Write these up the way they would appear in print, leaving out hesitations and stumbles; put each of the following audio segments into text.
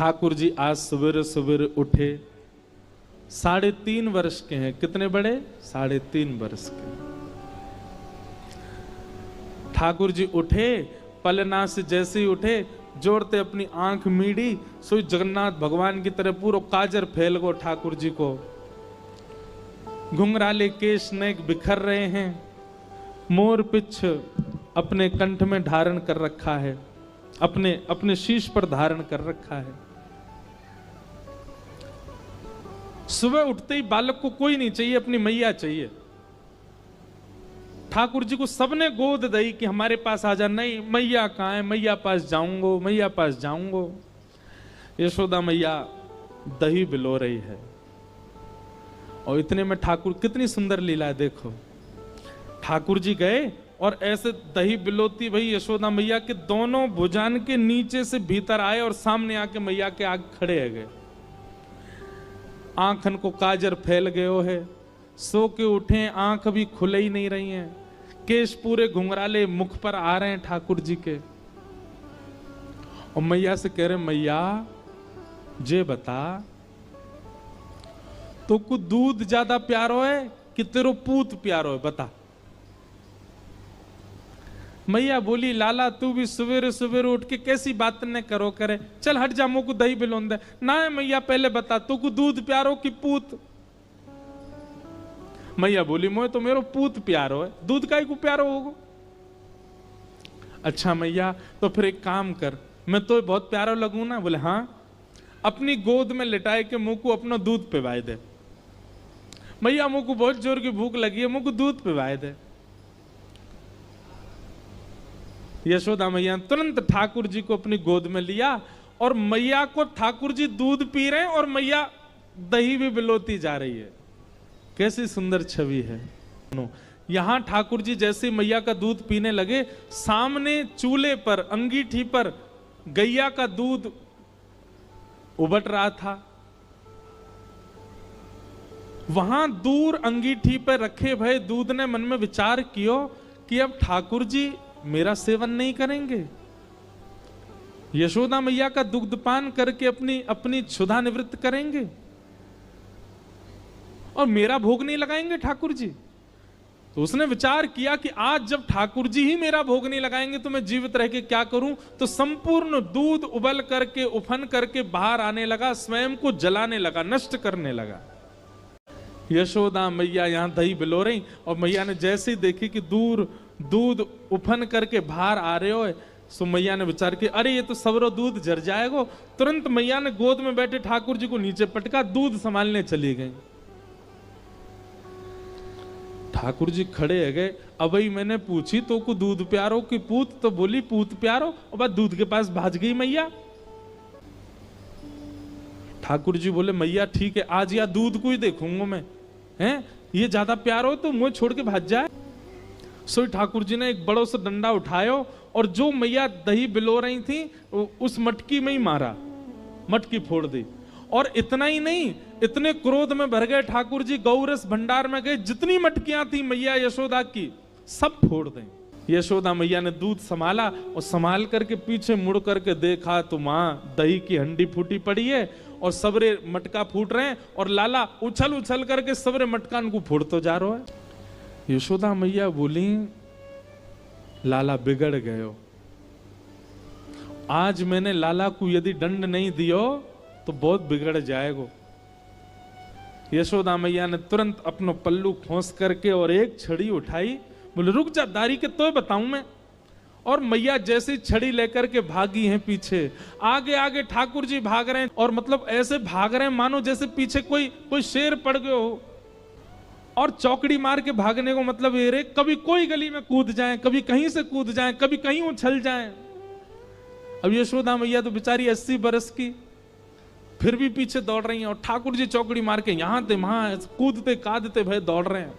ठाकुर जी आज सवेरे सवेरे उठे, 3.5 वर्ष के हैं। कितने बड़े? 3.5 वर्ष के। ठाकुर जी उठे, पलना से जैसे ही उठे, जोड़ते अपनी आंख मीड़ी, सोई जगन्नाथ भगवान की तरह पूरा काजर फैल गो ठाकुर जी को। घुंघराले केश नेक बिखर रहे हैं, मोर पिछ अपने कंठ में धारण कर रखा है, अपने शीश पर धारण कर रखा है। सुबह उठते ही बालक को कोई नहीं चाहिए, अपनी मैया चाहिए। ठाकुर जी को सबने गोद दी कि हमारे पास आ जा। नहीं, मैया कहाँ है? मैया पास जाऊंगो, मैया पास जाऊंगो। यशोदा मैया दही बिलो रही है और इतने में ठाकुर, कितनी सुंदर लीला है देखो। ठाकुर जी गए और ऐसे दही बिलोती भाई यशोदा मैया के दोनों भुजान के नीचे से भीतर आए और सामने आके मैया के आगे खड़े है गए। आंखन को काजर फैल गयो है, सो के उठे, आंख अभी खुले ही नहीं रही हैं, केश पूरे घुंघराले मुख पर आ रहे हैं ठाकुर जी के। और मैया से कह रहे, मैया जे बता, तो को दूध ज्यादा प्यारो है कि तेरो पूत प्यारो है, बता। मैया बोली, लाला तू भी सवेरे सवेरे उठ के कैसी बात न करो करे, चल हट जा, मुझको दही बिलोन दे। ना है मैया, पहले बता तो को दूध प्यारो कि पूत? मैया बोली, मोए तो मेरो पूत प्यारो है, दूध काहे को प्यारो होगो? अच्छा मैया, तो फिर एक काम कर, मैं तो बहुत प्यारा लगूं ना? बोले हाँ। अपनी गोद में लिटाए के मुंह को अपना दूध पिवाए दे। मैया मुंह को बहुत जोर की भूख लगी है, मुंह को दूध पिवाए दे। यशोदा मैया तुरंत ठाकुर जी को अपनी गोद में लिया और मैया को, ठाकुर जी दूध पी रहे हैं और मैया दही भी बिलोती जा रही है। कैसी सुंदर छवि है। यहां ठाकुर जी जैसे मैया का दूध पीने लगे, सामने चूल्हे पर, अंगीठी पर गैया का दूध उबट रहा था। वहां दूर अंगीठी पर रखे भय दूध ने मन में विचार कियो कि अब ठाकुर जी मेरा सेवन नहीं करेंगे, यशोदा मैया का दुग्धपान करके अपनी क्षुधा निवृत्त करेंगे और मेरा भोग नहीं लगाएंगे ठाकुर जी। तो उसने विचार किया कि आज जब ठाकुर जी ही मेरा भोग नहीं लगाएंगे तो मैं जीवित रह के क्या करूं। तो संपूर्ण दूध उबल करके, उफन करके बाहर आने लगा, स्वयं को जलाने लगा, नष्ट करने लगा। यशोदा मैया यहां दही बिलो रही और मैया ने जैसे ही देखी कि दूध उफन करके बाहर आ रहे हो, सो मैया ने विचार किया, अरे ये तो सबरो दूध जर जाएगा। तुरंत मैया ने गोद में बैठे ठाकुर जी को नीचे पटका, दूध संभालने चली गई। ठाकुर जी खड़े है गए। अब ही मैंने पूछी तो को दूध प्यारो कि पूत? तो बोली पूत प्यारो। और बाद दूध के पास भाज गई मैया। ठाकुर जी बोले, मैया ठीक है, आज या दूध को ही देखूंगा मैं, हैं ये ज्यादा प्यार हो तो मुझे छोड़ के भाज जाए। सो ठाकुर जी ने एक बड़ो सा डंडा उठायो और जो मैया दही बिलो रही थी उस मटकी में ही मारा, मटकी फोड़ दी। और इतना ही नहीं, इतने क्रोध में भर गए ठाकुर जी, गौरस भंडार में गए, जितनी मटकियां थी मैया यशोदा की सब फोड़ दें। यशोदा मैया ने दूध संभाला और संभाल करके पीछे मुड़ करके देखा तो मां दही की हंडी फूटी पड़ी है और सबरे मटका फूट रहे हैं और लाला उछल उछल करके सबरे मटका को फोड़ते जा रहा है। यशोदा मैया बोली, लाला बिगड़ गयो, आज मैंने लाला को यदि दंड नहीं दियो तो बहुत बिगड़ जाएगा। यशोदा मैया ने तुरंत अपनो पल्लू खोस करके और एक छड़ी उठाई, बोले रुक जा दारी के तो बताऊं मैं। और मैया जैसे छड़ी लेकर के भागी हैं पीछे, आगे आगे ठाकुर जी भाग रहे हैं और मतलब ऐसे भाग रहे हैं मानो जैसे पीछे कोई शेर पड़ गयो हो। और चौकड़ी मार के भागने को मतलब ये रे, कभी कोई गली में कूद जाए, कभी कहीं से कूद जाए, कभी कहीं उछल जाए। अब यशोदा मैया तो बेचारी 80 बरस की, फिर भी पीछे दौड़ रही हैं और ठाकुर जी चौकड़ी मार के यहां थे वहां कूदते कादते भय दौड़ रहे हैं।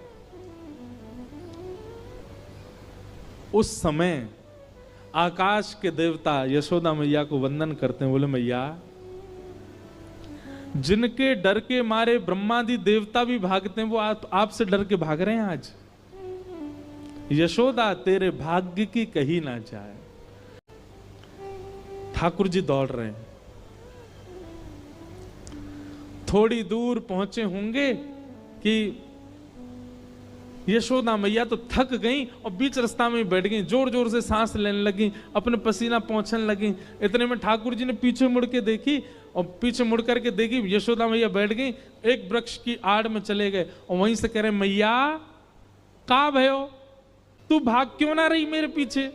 उस समय आकाश के देवता यशोदा मैया को वंदन करते हैं, बोले मैया, जिनके डर के मारे ब्रह्मादि देवता भी भागते हैं वो आपसे डर के भाग रहे हैं आज। यशोदा तेरे भाग्य की कही ना जाए। ठाकुर जी दौड़ रहे हैं थोड़ी दूर पहुंचे होंगे कि यशोदा मैया तो थक गई और बीच रास्ता में बैठ गई, जोर जोर से सांस लेने लगी, अपने पसीना पोंछने लगी। इतने में ठाकुर जी ने पीछे मुड़ के देखी और पीछे मुड़ करके देखी यशोदा मैया बैठ गई, एक वृक्ष की आड़ में चले गए और वहीं से कह रहे मैया का भयो, तू भाग क्यों ना रही मेरे पीछे?